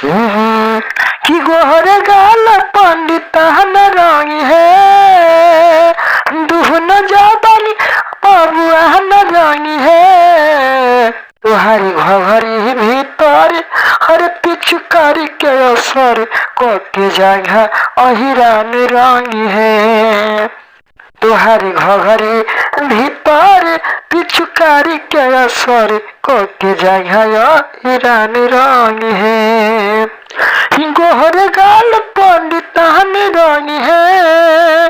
हम्म, कि गोहर गाल पंडितन रंग है, दुहन जाबानी बबुआन रंग है। तुहारी घघरी भीतर हर पिचकारी के असर के जगह अहिरान रंग है। तुहारी घघरी भीतर पिचकारी के असर के जगह अहिरान रंग है। गोहर गाल पंडितन रंग है,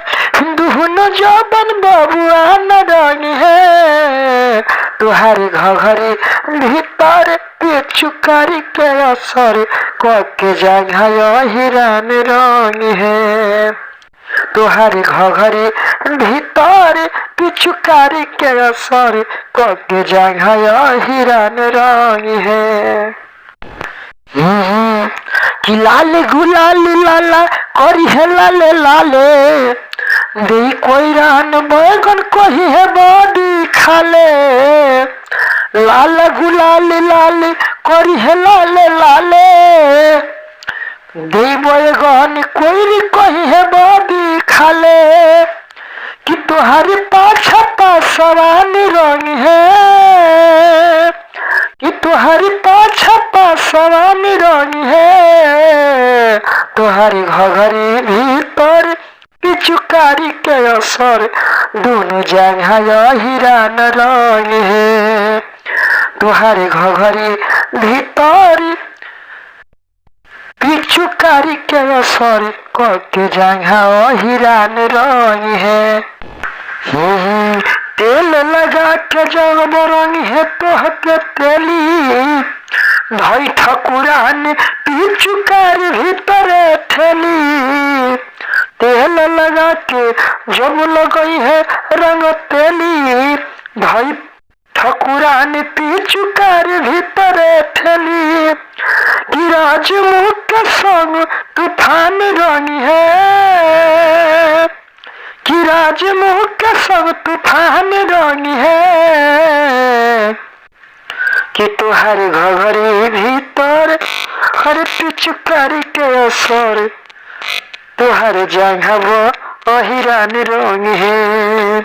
दुहन जबन बबुआन रंग है। तुहारी घघरी भीतर पिचकारी के असर के जगह अहिरान रंग है। तुहारी घघरी भीतर पिचकारी के असर के जगह अहिरान रंग है। कि लाल गुलाल लाला करी है लाले लाले, दे कोई रान बैगन कही है बॉडी खाले। लाल गुलाल लाल करी है लाले लाले, दे बैगन कोई कही है बॉडी खाले। कि तुहारी पाछा पासवान रंग है, कि तुहारी पाछा पासवान रंग है। तुहारी घघरी भीतर पिचकारी के असर दोनों जगह अहिरान रंग है। तुहारी घघरी भीतर पिचकारी के असर के जगह अहिरान रंग है। तेल लगा के जब रंग है तोहके तेली, भाई ठकुरान पिचुकार भीतर ठेली। तेल लगा के जब लगई है रंग तेली, भाई ठकुरान पिचुकार भीतर ठेली। कि राजमुख के संग तूफान रंग है, कि राजमुख के संग तूफान रंग है। कि तुहारी घघरी भीतर हर पिचकारी के असर तुहार जगह अहिरान रंग है।